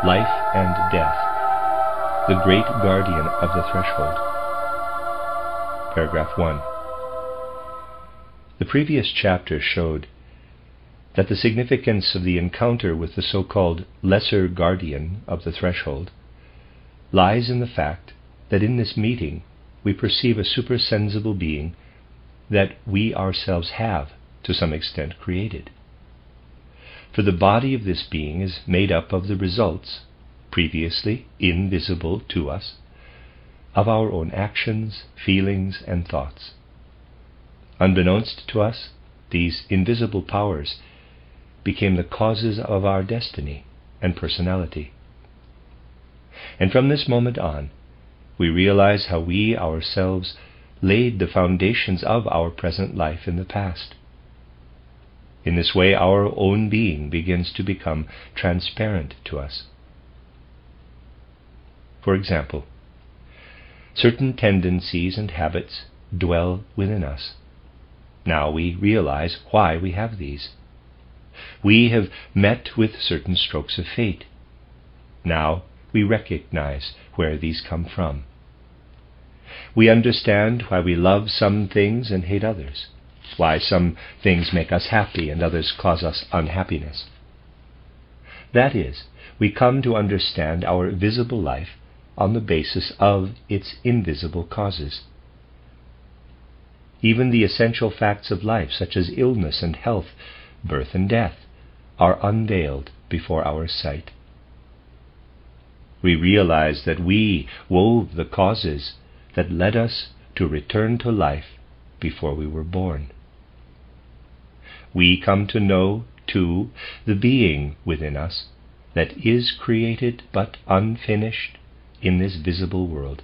life and death, the great guardian of the threshold. Paragraph 1. The previous chapter showed that the significance of the encounter with the so-called lesser guardian of the threshold lies in the fact that in this meeting we perceive a supersensible being that we ourselves have, to some extent, created. For the body of this being is made up of the results, previously invisible to us, of our own actions, feelings, and thoughts. Unbeknownst to us, these invisible powers became the causes of our destiny and personality. And from this moment on, we realize how we ourselves laid the foundations of our present life in the past. In this way, our own being begins to become transparent to us. For example, certain tendencies and habits dwell within us. Now we realize why we have these. We have met with certain strokes of fate. Now we recognize where these come from. We understand why we love some things and hate others, why some things make us happy and others cause us unhappiness. That is, we come to understand our visible life on the basis of its invisible causes. Even the essential facts of life, such as illness and health, birth and death, are unveiled before our sight. We realize that we wove the causes that led us to return to life before we were born. We come to know, too, the being within us that is created but unfinished in this visible world,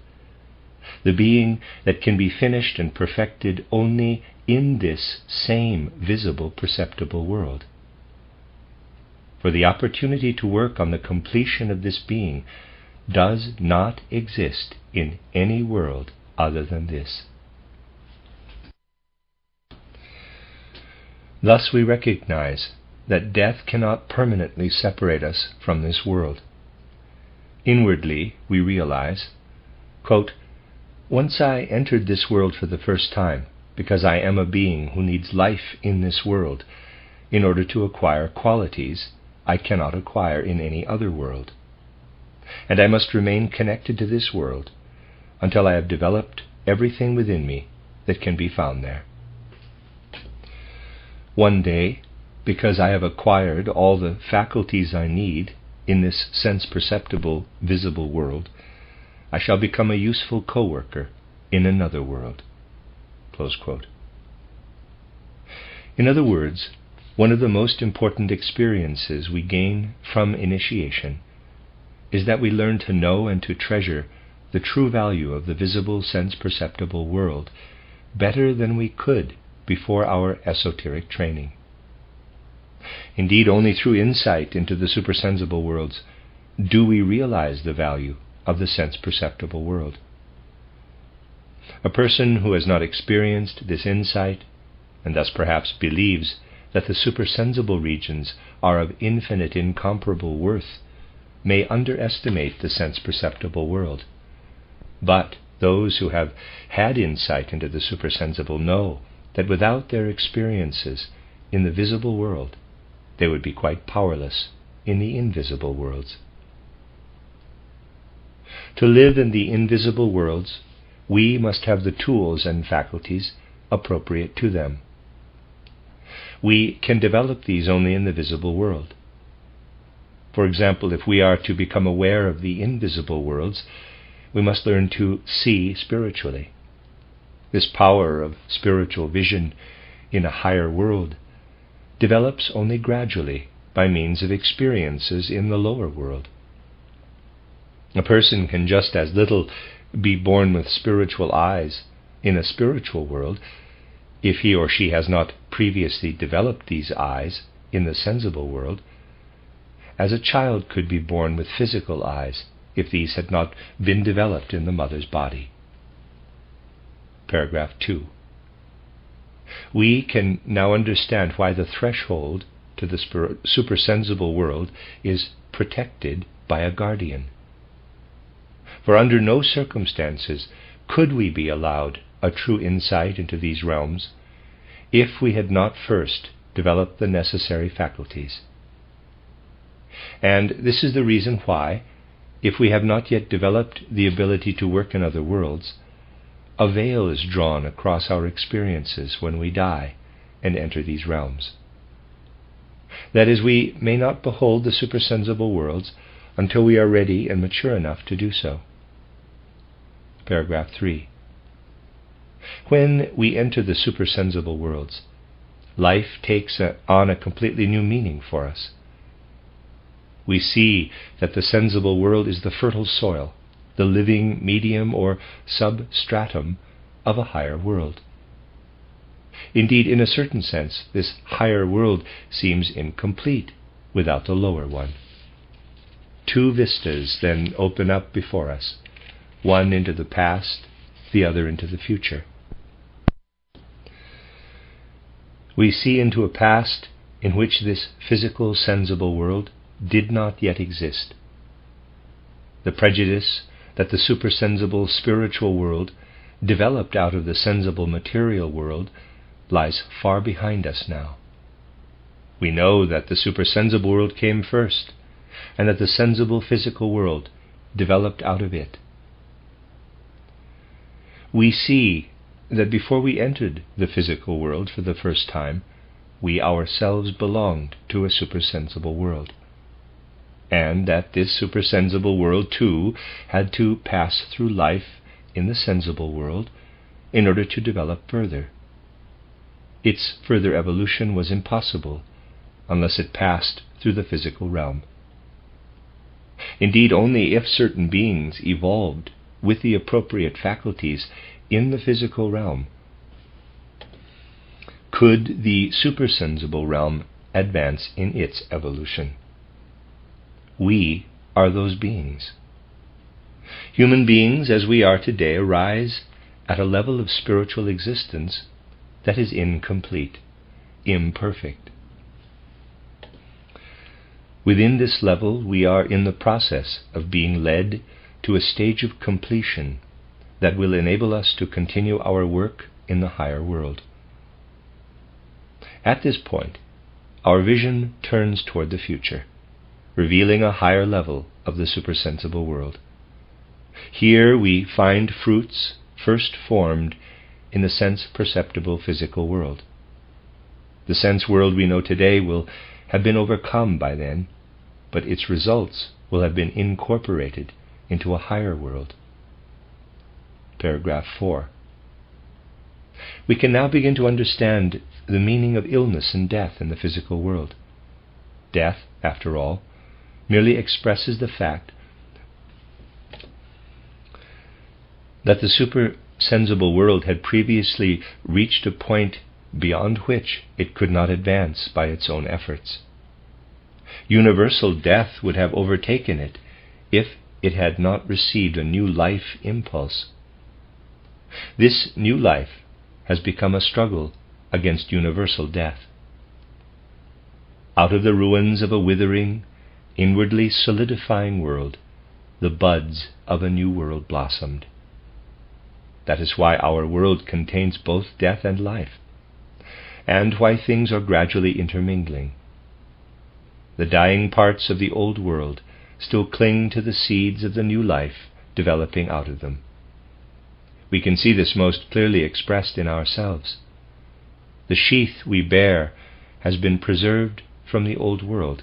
the being that can be finished and perfected only in this same visible, perceptible world. For the opportunity to work on the completion of this being does not exist in any world other than this. Thus we recognize that death cannot permanently separate us from this world. Inwardly we realize, quote, "Once I entered this world for the first time, because I am a being who needs life in this world in order to acquire qualities I cannot acquire in any other world. And I must remain connected to this world until I have developed everything within me that can be found there. One day, because I have acquired all the faculties I need in this sense-perceptible, visible world, I shall become a useful co-worker in another world." Close quote. In other words, one of the most important experiences we gain from initiation is that we learn to know and to treasure the true value of the visible, sense-perceptible world better than we could before our esoteric training. Indeed, only through insight into the supersensible worlds do we realize the value of the sense-perceptible world. A person who has not experienced this insight, and thus perhaps believes that the supersensible regions are of infinite, incomparable worth, may underestimate the sense-perceptible world. But those who have had insight into the supersensible know that without their experiences in the visible world, they would be quite powerless in the invisible worlds. To live in the invisible worlds, we must have the tools and faculties appropriate to them. We can develop these only in the visible world. For example, if we are to become aware of the invisible worlds, we must learn to see spiritually. This power of spiritual vision in a higher world develops only gradually by means of experiences in the lower world. A person can just as little be born with spiritual eyes in a spiritual world if he or she has not previously developed these eyes in the sensible world, as a child could be born with physical eyes if these had not been developed in the mother's body. Paragraph 2. We can now understand why the threshold to the supersensible world is protected by a guardian. For under no circumstances could we be allowed a true insight into these realms if we had not first developed the necessary faculties. And this is the reason why, if we have not yet developed the ability to work in other worlds, a veil is drawn across our experiences when we die and enter these realms. That is, we may not behold the supersensible worlds until we are ready and mature enough to do so. Paragraph 3. When we enter the supersensible worlds, life takes on a completely new meaning for us. We see that the sensible world is the fertile soil, the living medium or substratum of a higher world. Indeed, in a certain sense, this higher world seems incomplete without the lower one. Two vistas then open up before us, one into the past, the other into the future. We see into a past in which this physical, sensible world did not yet exist. The prejudice that the supersensible spiritual world developed out of the sensible material world lies far behind us now. We know that the supersensible world came first, and that the sensible physical world developed out of it. We see that before we entered the physical world for the first time, we ourselves belonged to a supersensible world, and that this supersensible world too had to pass through life in the sensible world in order to develop further. Its further evolution was impossible unless it passed through the physical realm. Indeed, only if certain beings evolved with the appropriate faculties in the physical realm could the supersensible realm advance in its evolution. We are those beings. Human beings, as we are today, arise at a level of spiritual existence that is incomplete, imperfect. Within this level, we are in the process of being led to a stage of completion that will enable us to continue our work in the higher world. At this point, our vision turns toward the future, revealing a higher level of the supersensible world. Here we find fruits first formed in the sense-perceptible physical world. The sense world we know today will have been overcome by then, but its results will have been incorporated into a higher world. Paragraph 4. We can now begin to understand the meaning of illness and death in the physical world. Death, after all, merely expresses the fact that the supersensible world had previously reached a point beyond which it could not advance by its own efforts. Universal death would have overtaken it if it had not received a new life impulse. This new life has become a struggle against universal death. Out of the ruins of a withering, inwardly solidifying world, the buds of a new world blossomed. That is why our world contains both death and life, and why things are gradually intermingling. The dying parts of the old world still cling to the seeds of the new life developing out of them. We can see this most clearly expressed in ourselves. The sheath we bear has been preserved from the old world,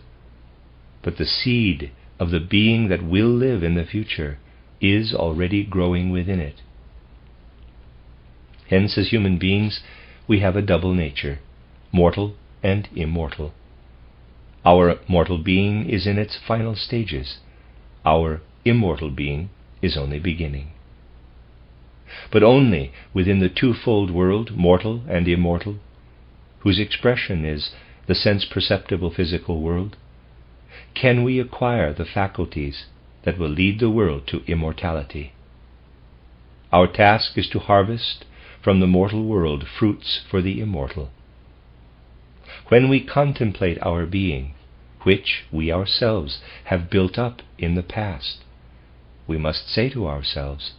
but the seed of the being that will live in the future is already growing within it. Hence, as human beings, we have a double nature, mortal and immortal. Our mortal being is in its final stages. Our immortal being is only beginning. But only within the twofold world, mortal and immortal, whose expression is the sense-perceptible physical world, can we acquire the faculties that will lead the world to immortality. Our task is to harvest from the mortal world fruits for the immortal. When we contemplate our being, which we ourselves have built up in the past, we must say to ourselves,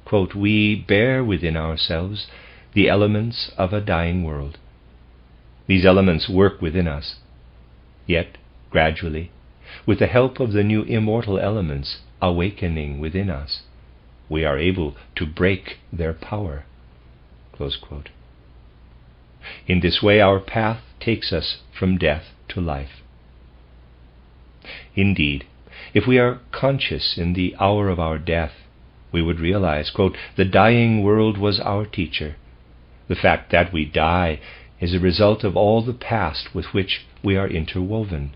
quote, "We bear within ourselves the elements of a dying world. These elements work within us, yet gradually, with the help of the new immortal elements awakening within us, we are able to break their power." Close quote. In this way our path takes us from death to life. Indeed, if we are conscious in the hour of our death, we would realize, quote, "The dying world was our teacher. The fact that we die is a result of all the past with which we are interwoven.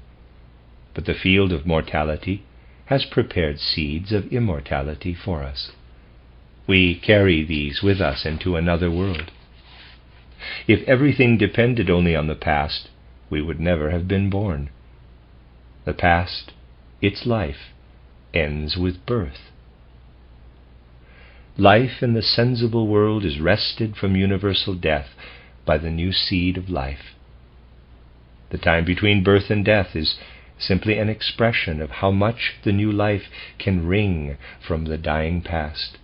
But the field of mortality has prepared seeds of immortality for us. We carry these with us into another world. If everything depended only on the past, we would never have been born. The past, its life, ends with birth. Life in the sensible world is wrested from universal death by the new seed of life. The time between birth and death is simply an expression of how much the new life can wring from the dying past.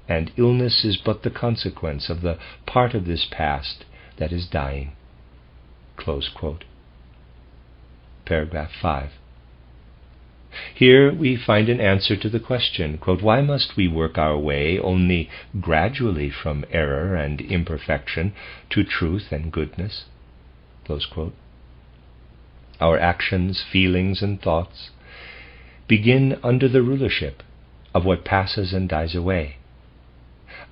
And illness is but the consequence of the part of this past that is dying." Close quote. Paragraph 5. Here we find an answer to the question, quote, "Why must we work our way only gradually from error and imperfection to truth and goodness?" Close quote. Our actions, feelings, and thoughts begin under the rulership of what passes and dies away.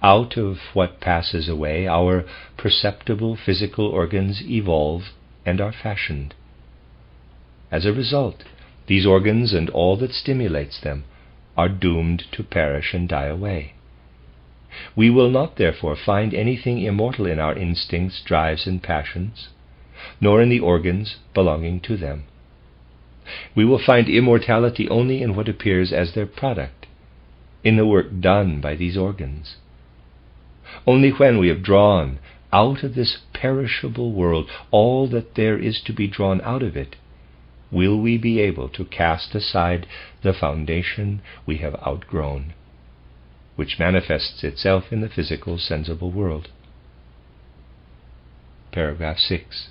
Out of what passes away, our perceptible physical organs evolve and are fashioned. As a result, these organs and all that stimulates them are doomed to perish and die away. We will not therefore find anything immortal in our instincts, drives, and passions, nor in the organs belonging to them. We will find immortality only in what appears as their product, in the work done by these organs. Only when we have drawn out of this perishable world all that there is to be drawn out of it, will we be able to cast aside the foundation we have outgrown, which manifests itself in the physical, sensible world. Paragraph 6.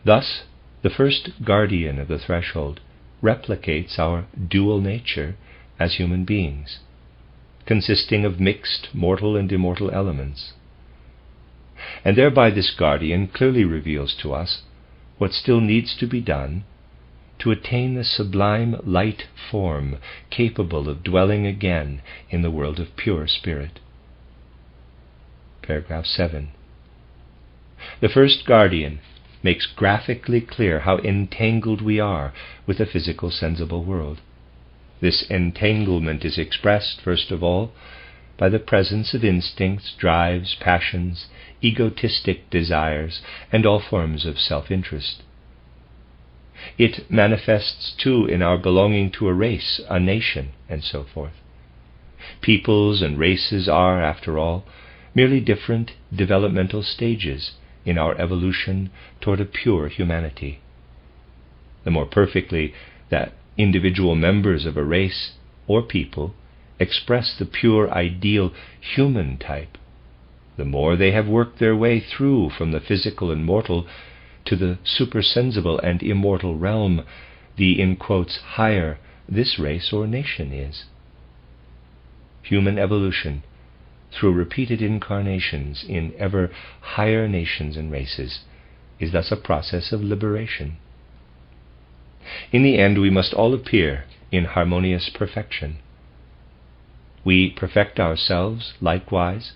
Thus, the first guardian of the threshold replicates our dual nature as human beings, consisting of mixed mortal and immortal elements. And thereby this guardian clearly reveals to us what still needs to be done to attain the sublime light form capable of dwelling again in the world of pure spirit. Paragraph 7. The first guardian makes graphically clear how entangled we are with the physical sensible world. This entanglement is expressed, first of all, by the presence of instincts, drives, passions, egotistic desires, and all forms of self-interest. It manifests, too, in our belonging to a race, a nation, and so forth. Peoples and races are, after all, merely different developmental stages in our evolution toward a pure humanity. The more perfectly that individual members of a race or people express the pure ideal human type, the more they have worked their way through from the physical and mortal to the supersensible and immortal realm, the, in quotes, higher this race or nation is. Human evolution, through repeated incarnations in ever higher nations and races, is thus a process of liberation. In the end, we must all appear in harmonious perfection. We perfect ourselves, likewise,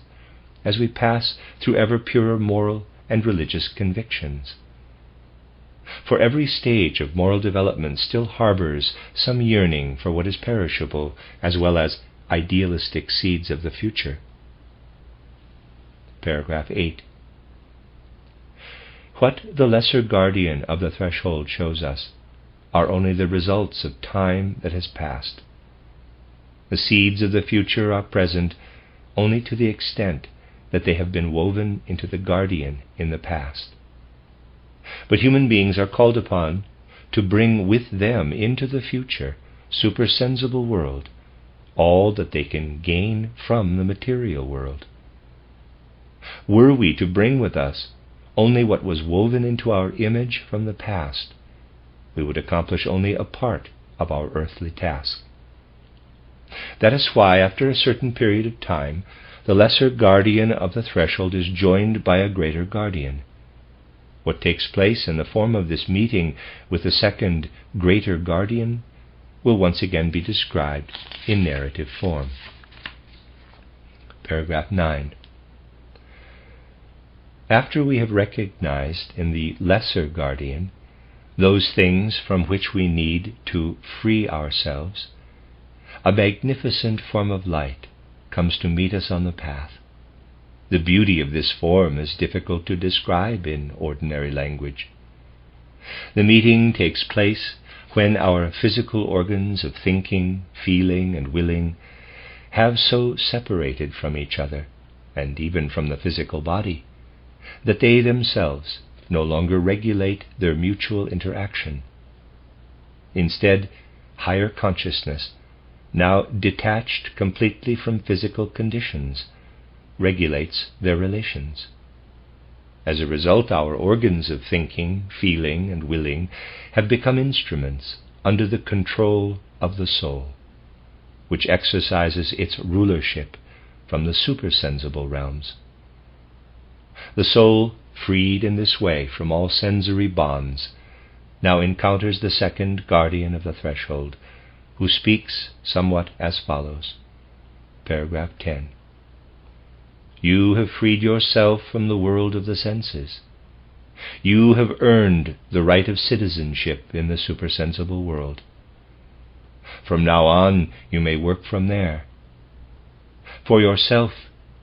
as we pass through ever purer moral and religious convictions. For every stage of moral development still harbors some yearning for what is perishable, as well as idealistic seeds of the future. Paragraph 8. What the lesser guardian of the threshold shows us are only the results of time that has passed. The seeds of the future are present only to the extent that they have been woven into the guardian in the past. But human beings are called upon to bring with them into the future supersensible world all that they can gain from the material world. Were we to bring with us only what was woven into our image from the past, we would accomplish only a part of our earthly task. That is why, after a certain period of time, the lesser guardian of the threshold is joined by a greater guardian. What takes place in the form of this meeting with the second greater guardian will once again be described in narrative form. Paragraph 9. After we have recognized in the lesser guardian those things from which we need to free ourselves, a magnificent form of light comes to meet us on the path. The beauty of this form is difficult to describe in ordinary language. The meeting takes place when our physical organs of thinking, feeling, and willing have so separated from each other, and even from the physical body, that they themselves no longer regulate their mutual interaction. Instead, higher consciousness, now detached completely from physical conditions, regulates their relations. As a result, our organs of thinking, feeling, and willing have become instruments under the control of the soul, which exercises its rulership from the supersensible realms. The soul, freed in this way from all sensory bonds, now encounters the second guardian of the threshold, who speaks somewhat as follows. Paragraph 10. You have freed yourself from the world of the senses. You have earned the right of citizenship in the supersensible world. From now on, you may work from there. For yourself,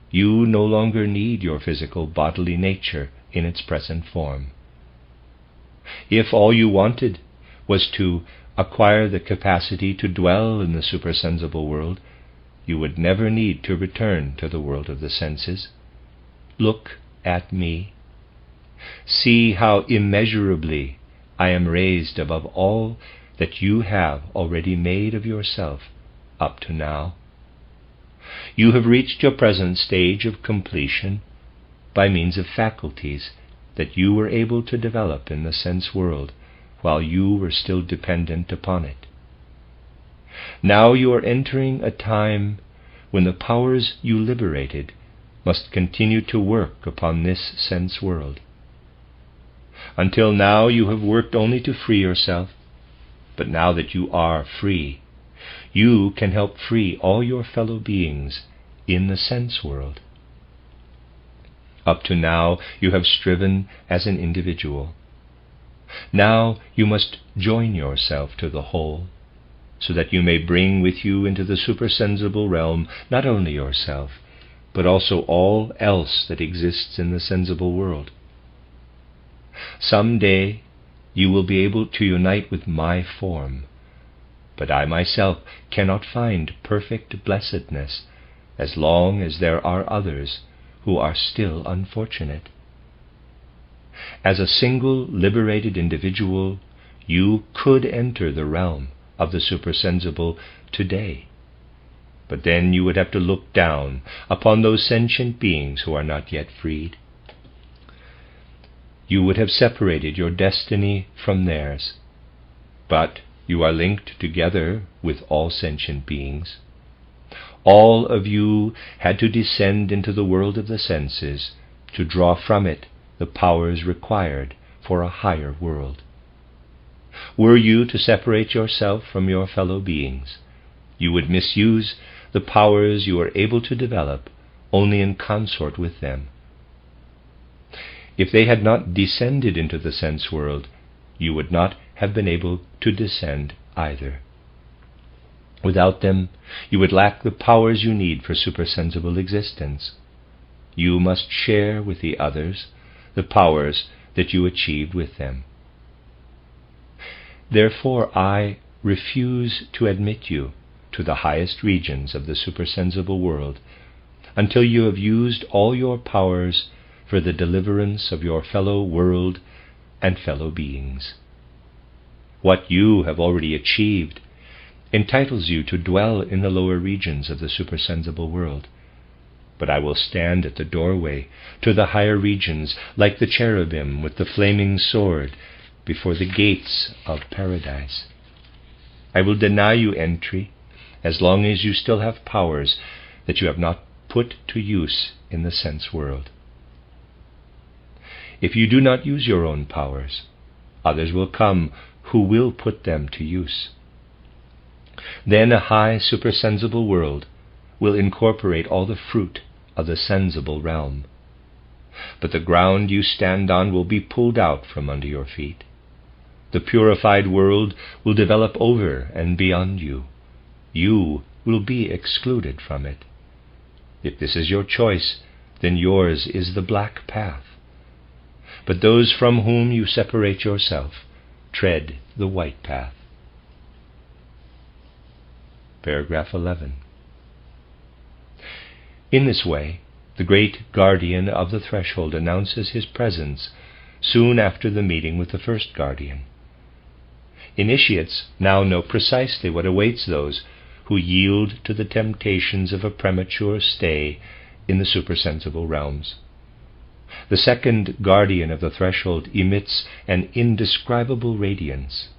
you no longer need your physical bodily nature in its present form. If all you wanted was to acquire the capacity to dwell in the supersensible world, you would never need to return to the world of the senses. Look at me. See how immeasurably I am raised above all that you have already made of yourself up to now. You have reached your present stage of completion by means of faculties that you were able to develop in the sense world while you were still dependent upon it. Now you are entering a time when the powers you liberated must continue to work upon this sense world. Until now you have worked only to free yourself, but now that you are free, you can help free all your fellow beings in the sense world. Up to now you have striven as an individual. Now you must join yourself to the whole, so that you may bring with you into the supersensible realm not only yourself, but also all else that exists in the sensible world. Some day you will be able to unite with my form, but I myself cannot find perfect blessedness as long as there are others who are still unfortunate. As a single liberated individual, you could enter the realm of the supersensible today, but then you would have to look down upon those sentient beings who are not yet freed. You would have separated your destiny from theirs, but you are linked together with all sentient beings. All of you had to descend into the world of the senses to draw from it the powers required for a higher world. Were you to separate yourself from your fellow beings, you would misuse the powers you are able to develop only in consort with them. If they had not descended into the sense world, you would not have been able to descend either. Without them, you would lack the powers you need for supersensible existence. You must share with the others the powers that you achieved with them. Therefore, I refuse to admit you to the highest regions of the supersensible world until you have used all your powers for the deliverance of your fellow world and fellow beings. What you have already achieved entitles you to dwell in the lower regions of the supersensible world, but I will stand at the doorway to the higher regions like the cherubim with the flaming sword before the gates of paradise. I will deny you entry as long as you still have powers that you have not put to use in the sense world. If you do not use your own powers, others will come who will put them to use. Then a high supersensible world will incorporate all the fruit of the sensible realm. But the ground you stand on will be pulled out from under your feet. The purified world will develop over and beyond you. You will be excluded from it. If this is your choice, then yours is the black path. But those from whom you separate yourself tread the white path. Paragraph 11. In this way, the great guardian of the threshold announces his presence soon after the meeting with the first guardian. Initiates now know precisely what awaits those who yield to the temptations of a premature stay in the supersensible realms. The second guardian of the threshold emits an indescribable radiance.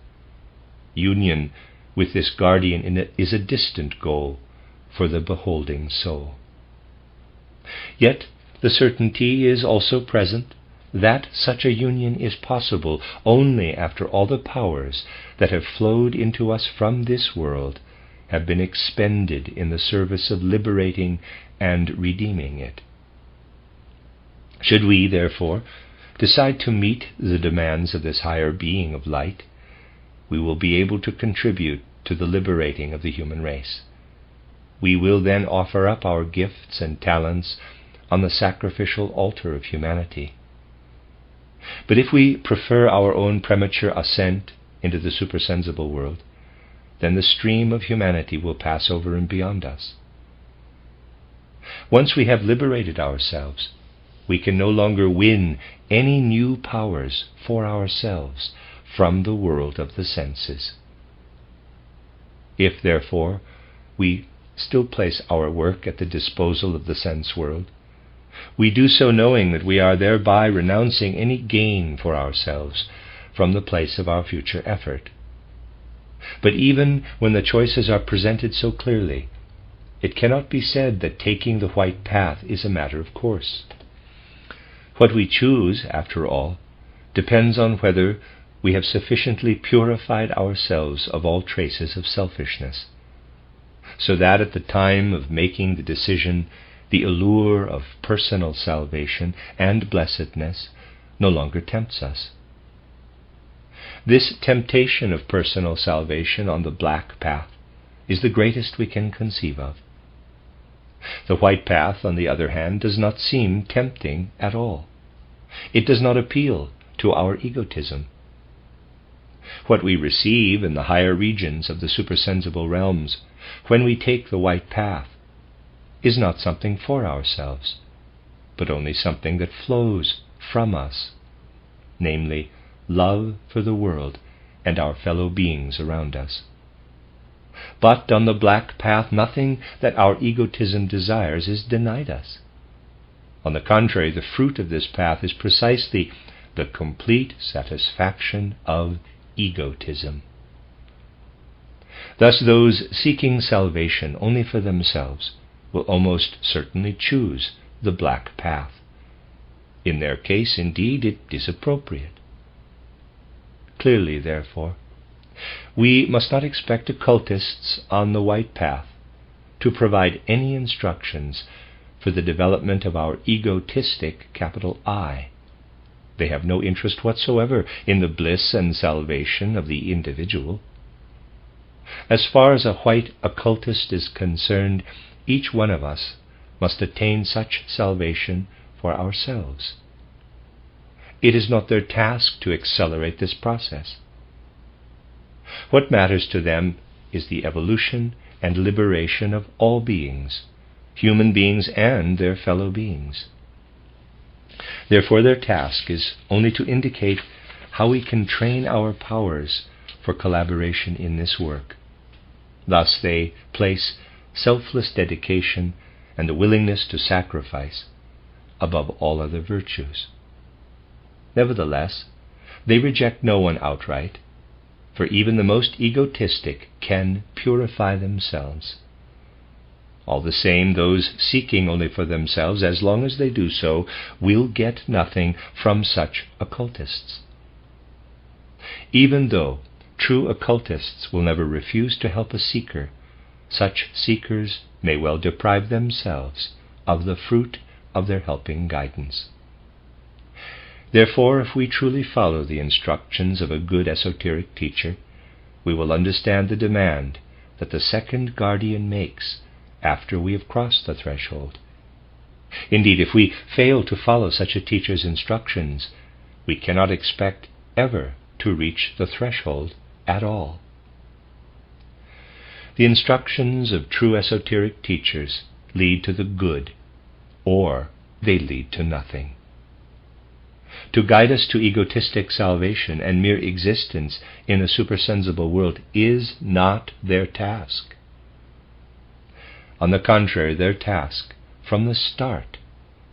Union with this guardian is a distant goal for the beholding soul. Yet the certainty is also present that such a union is possible only after all the powers that have flowed into us from this world have been expended in the service of liberating and redeeming it. Should we, therefore, decide to meet the demands of this higher being of light, we will be able to contribute to the liberating of the human race. We will then offer up our gifts and talents on the sacrificial altar of humanity. But if we prefer our own premature ascent into the supersensible world, then the stream of humanity will pass over and beyond us. Once we have liberated ourselves, we can no longer win any new powers for ourselves from the world of the senses. If, therefore, we still place our work at the disposal of the sense world, we do so knowing that we are thereby renouncing any gain for ourselves from the place of our future effort. But even when the choices are presented so clearly, it cannot be said that taking the white path is a matter of course. What we choose, after all, depends on whether we have sufficiently purified ourselves of all traces of selfishness, so that at the time of making the decision, the allure of personal salvation and blessedness no longer tempts us. This temptation of personal salvation on the black path is the greatest we can conceive of. The white path, on the other hand, does not seem tempting at all. It does not appeal to our egotism. What we receive in the higher regions of the supersensible realms when we take the white path is not something for ourselves, but only something that flows from us, namely, love for the world and our fellow beings around us. But on the black path, nothing that our egotism desires is denied us. On the contrary, the fruit of this path is precisely the complete satisfaction of egotism. Thus those seeking salvation only for themselves will almost certainly choose the black path. In their case, indeed, it is appropriate. Clearly, therefore, we must not expect occultists on the white path to provide any instructions for the development of our egotistic capital I. They have no interest whatsoever in the bliss and salvation of the individual. As far as a white occultist is concerned, each one of us must attain such salvation for ourselves. It is not their task to accelerate this process. What matters to them is the evolution and liberation of all beings, human beings and their fellow beings. Therefore their task is only to indicate how we can train our powers for collaboration in this work. Thus they place selfless dedication and the willingness to sacrifice above all other virtues. Nevertheless, they reject no one outright, for even the most egotistic can purify themselves. All the same, those seeking only for themselves, as long as they do so, will get nothing from such occultists. Even though true occultists will never refuse to help a seeker, such seekers may well deprive themselves of the fruit of their helping guidance. Therefore, if we truly follow the instructions of a good esoteric teacher, we will understand the demand that the second guardian makes after we have crossed the threshold. Indeed, if we fail to follow such a teacher's instructions, we cannot expect ever to reach the threshold at all. The instructions of true esoteric teachers lead to the good, or they lead to nothing. To guide us to egotistic salvation and mere existence in a supersensible world is not their task. On the contrary, their task, from the start,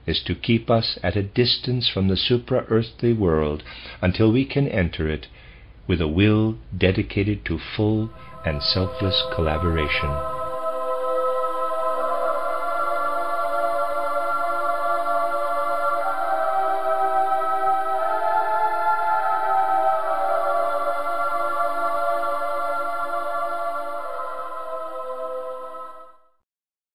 is to keep us at a distance from the supra-earthly world until we can enter it with a will dedicated to full and selfless collaboration